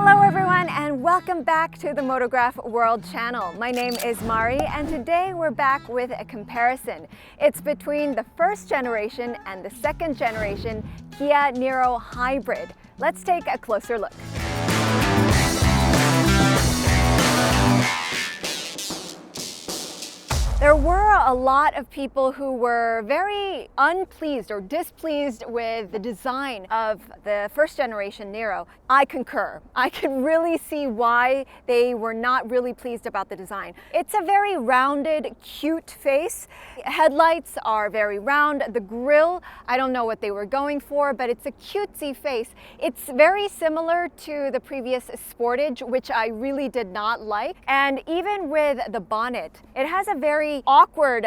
Hello everyone and welcome back to the Motorgraph World channel. My name is Mari and today we're back with a comparison. It's between the first generation and the second generation Kia Niro Hybrid. Let's take a closer look. There were a lot of people who were very unpleased or displeased with the design of the first generation Niro. I concur. I can really see why they were not really pleased about the design. It's a very rounded, cute face. Headlights are very round. The grille, I don't know what they were going for, but it's a cutesy face. It's very similar to the previous Sportage, which I really did not like. And even with the bonnet, it has a very awkward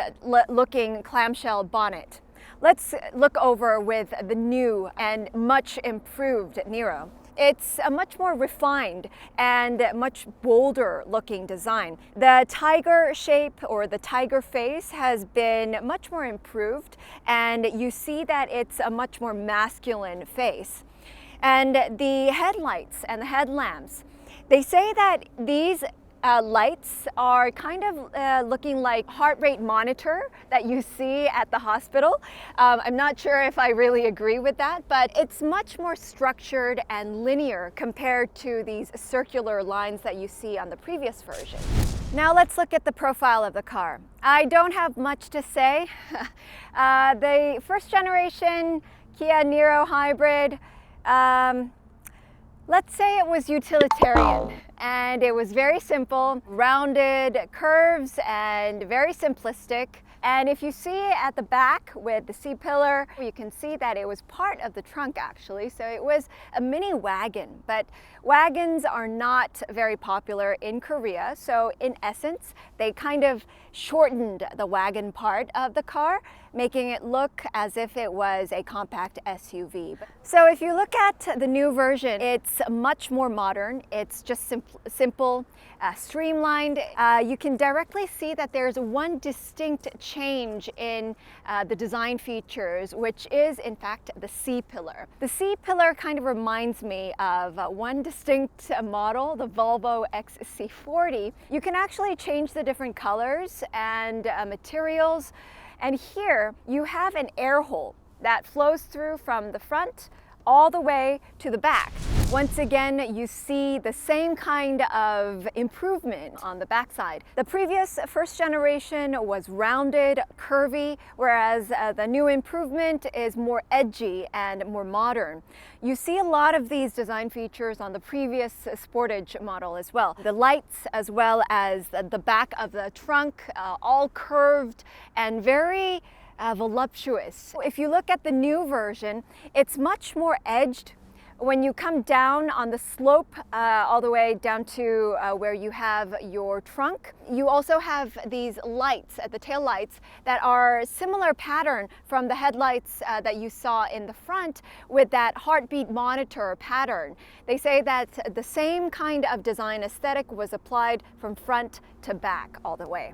looking clamshell bonnet. Let's look over with the new and much improved Niro. It's a much more refined and much bolder looking design. The tiger shape or the tiger face has been much more improved, and you see that it's a much more masculine face. And the headlights and the headlamps, they say that these lights are kind of looking like heart rate monitor that you see at the hospital. I'm not sure if I really agree with that, but it's much more structured and linear compared to these circular lines that you see on the previous version. Now let's look at the profile of the car. I don't have much to say. The first generation Kia Niro Hybrid, let's say it was utilitarian and it was very simple, rounded curves and very simplistic. And if you see at the back with the C-pillar, you can see that it was part of the trunk actually. So it was a mini wagon, but wagons are not very popular in Korea. So in essence, they kind of shortened the wagon part of the car, making it look as if it was a compact SUV. So if you look at the new version, it's much more modern. It's just simple, streamlined. You can directly see that there's one distinct change in the design features, which is in fact the C-pillar. The C-pillar kind of reminds me of one distinct model, the Volvo XC40. You can actually change the different colors and materials. And here you have an air hole that flows through from the front all the way to the back. Once again, you see the same kind of improvement on the backside. The previous first generation was rounded, curvy, whereas the new improvement is more edgy and more modern. You see a lot of these design features on the previous Sportage model as well. The lights as well as the back of the trunk, all curved and very voluptuous. If you look at the new version, it's much more edged. When you come down on the slope all the way down to where you have your trunk, you also have these lights at the tail lights that are similar pattern from the headlights that you saw in the front with that heartbeat monitor pattern. They say that the same kind of design aesthetic was applied from front to back all the way.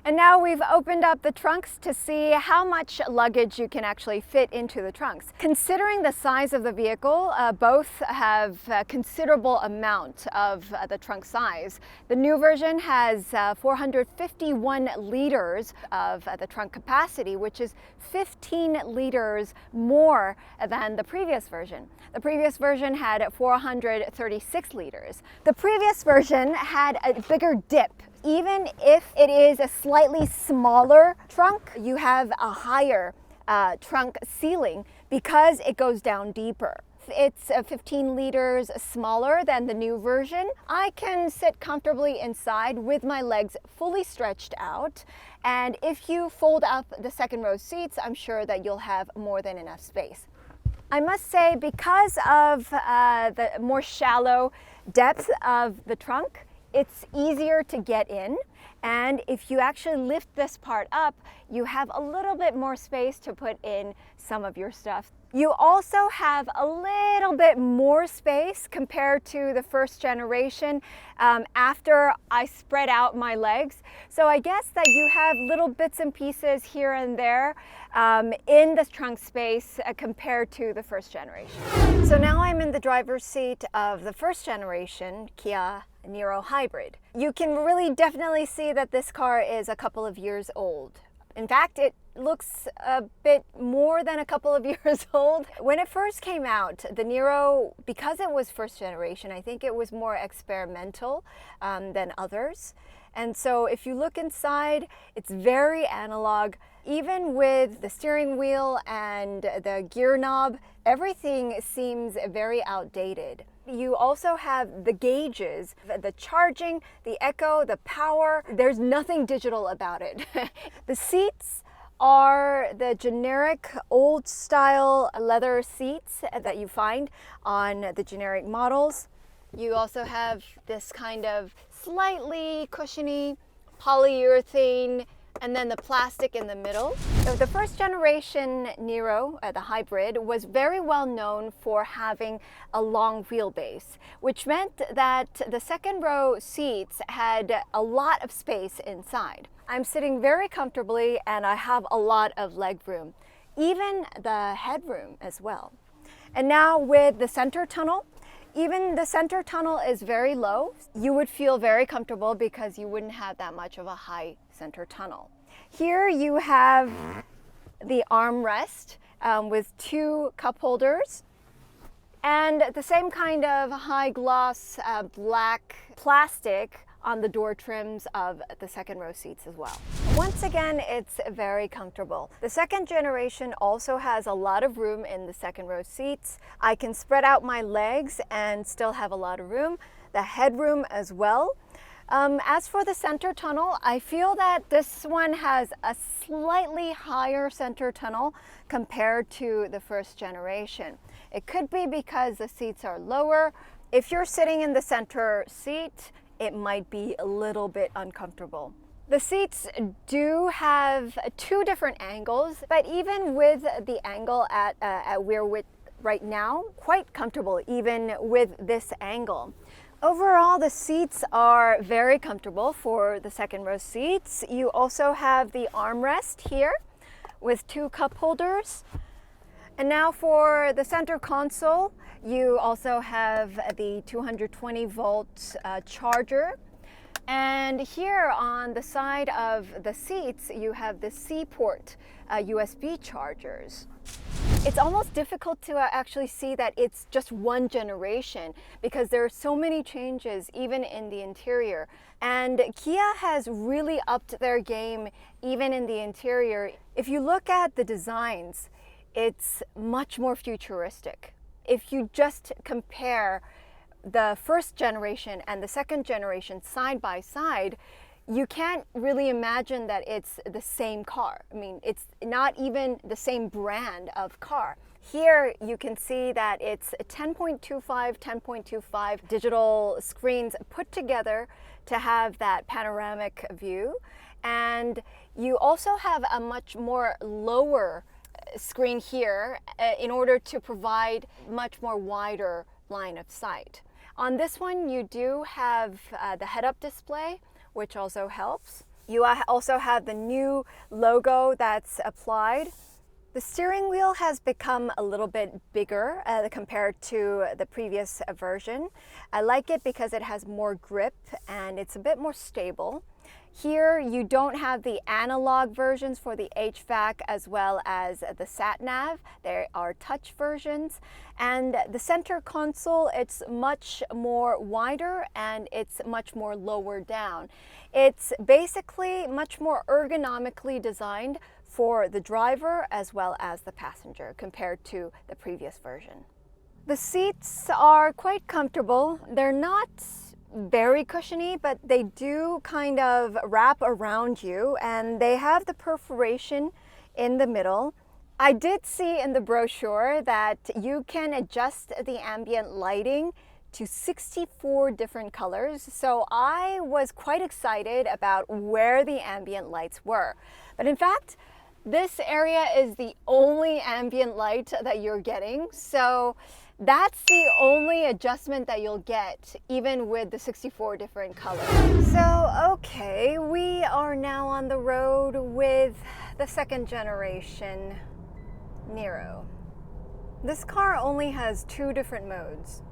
And now we've opened up the trunks to see how much luggage you can actually fit into the trunks. Considering the size of the vehicle, both have a considerable amount of the trunk size. The new version has 451 liters of the trunk capacity, which is 15 liters more than the previous version. The previous version had 436 liters. The previous version had a bigger dip. Even if it is a slightly smaller trunk, you have a higher trunk ceiling because it goes down deeper. It's 15 liters smaller than the new version. I can sit comfortably inside with my legs fully stretched out. And if you fold up the second row seats, I'm sure that you'll have more than enough space. I must say, because of the more shallow depth of the trunk, It's easier to get in, and if you actually lift this part up, you have a little bit more space to put in some of your stuff. You also have a little bit more space compared to the first generation after I spread out my legs. So I guess that you have little bits and pieces here and there in the trunk space compared to the first generation. So now I'm in the driver's seat of the first generation Kia Niro Hybrid. You can really definitely see that this car is a couple of years old. In fact, it looks a bit more than a couple of years old. When it first came out, the Niro, because it was first generation, I think it was more experimental than others. And so if you look inside, it's very analog. Even with the steering wheel and the gear knob, everything seems very outdated. You also have the gauges, the charging, the echo, the power. There's nothing digital about it. The seats are the generic old style leather seats that you find on the generic models. You also have this kind of slightly cushiony polyurethane and then the plastic in the middle. So the first generation Niro, the hybrid, was very well known for having a long wheelbase, which meant that the second row seats had a lot of space inside. I'm sitting very comfortably and I have a lot of leg room, even the headroom as well. And now with the center tunnel, even the center tunnel is very low. You would feel very comfortable because you wouldn't have that much of a high center tunnel. Here you have the armrest with two cup holders and the same kind of high gloss black plastic on the door trims of the second row seats as well. Once again, it's very comfortable. The second generation also has a lot of room in the second row seats. I can spread out my legs and still have a lot of room. The headroom as well. As for the center tunnel, I feel that this one has a slightly higher center tunnel compared to the first generation. It could be because the seats are lower. If you're sitting in the center seat, it might be a little bit uncomfortable. The seats do have two different angles, but even with the angle at where we're right now, quite comfortable even with this angle. Overall, the seats are very comfortable for the second row seats. You also have the armrest here with two cup holders. And now for the center console, you also have the 220 volt charger. And here on the side of the seats, you have the C-port USB chargers. It's almost difficult to actually see that it's just one generation because there are so many changes even in the interior. And Kia has really upped their game even in the interior. If you look at the designs, it's much more futuristic. If you just compare the first generation and the second generation side by side, you can't really imagine that it's the same car. I mean, it's not even the same brand of car. Here you can see that it's 10.25 digital screens put together to have that panoramic view. And you also have a much more lower screen here in order to provide much more wider line of sight. On this one, you do have the head-up display, which also helps. You also have the new logo that's applied. The steering wheel has become a little bit bigger compared to the previous version. I like it because it has more grip and it's a bit more stable. Here you don't have the analog versions for the HVAC as well as the sat-nav. There are touch versions. And the center console, it's much more wider and it's much more lower down. It's basically much more ergonomically designed for the driver as well as the passenger compared to the previous version. The seats are quite comfortable. They're not very cushiony, but they do kind of wrap around you and they have the perforation in the middle. I did see in the brochure that you can adjust the ambient lighting to 64 different colors. So I was quite excited about where the ambient lights were. But in fact, this area is the only ambient light that you're getting. So that's the only adjustment that you'll get, even with the 64 different colors. So, okay, we are now on the road with the second generation Niro. This car only has two different modes,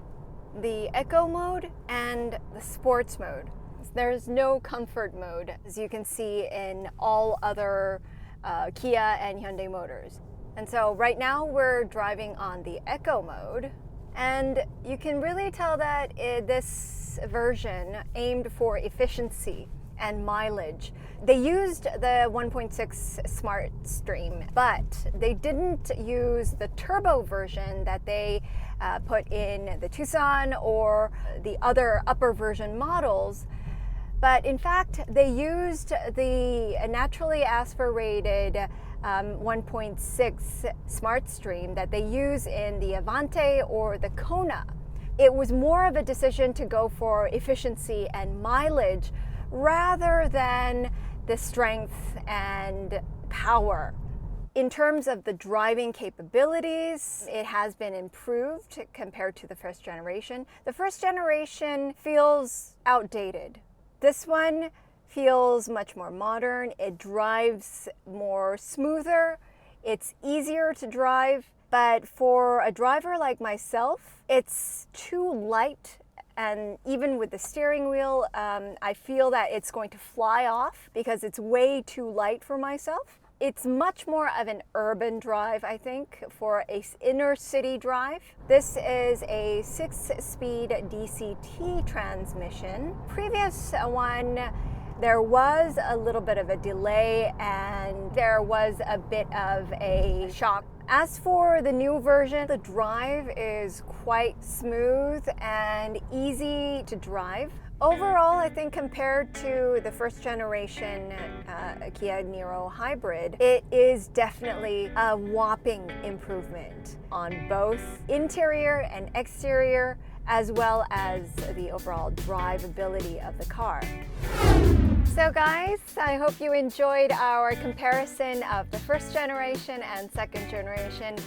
the Eco mode and the Sports mode. There's no comfort mode, as you can see in all other Kia and Hyundai motors. And so right now we're driving on the Eco mode, and you can really tell that this version aimed for efficiency and mileage. They used the 1.6 Smart Stream, but they didn't use the turbo version that they put in the Tucson or the other upper version models. But in fact, they used the naturally aspirated 1.6 Smart Stream that they use in the Avante or the Kona. It was more of a decision to go for efficiency and mileage rather than the strength and power. In terms of the driving capabilities, it has been improved compared to the first generation. The first generation feels outdated. This one feels much more modern. It drives more smoother. It's easier to drive, but for a driver like myself, it's too light. And even with the steering wheel, I feel that it's going to fly off because it's way too light for myself. It's much more of an urban drive, I think, for an inner city drive. This is a 6-speed DCT transmission. Previous one, there was a little bit of a delay and there was a bit of a shock. As for the new version, the drive is quite smooth and easy to drive. Overall, I think compared to the first generation Kia Niro Hybrid, it is definitely a whopping improvement on both interior and exterior, as well as the overall drivability of the car. So guys, I hope you enjoyed our comparison of the first generation and second generation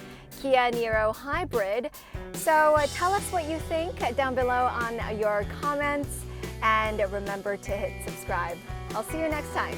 Kia Niro Hybrid. So tell us what you think down below on your comments, and remember to hit subscribe. I'll see you next time.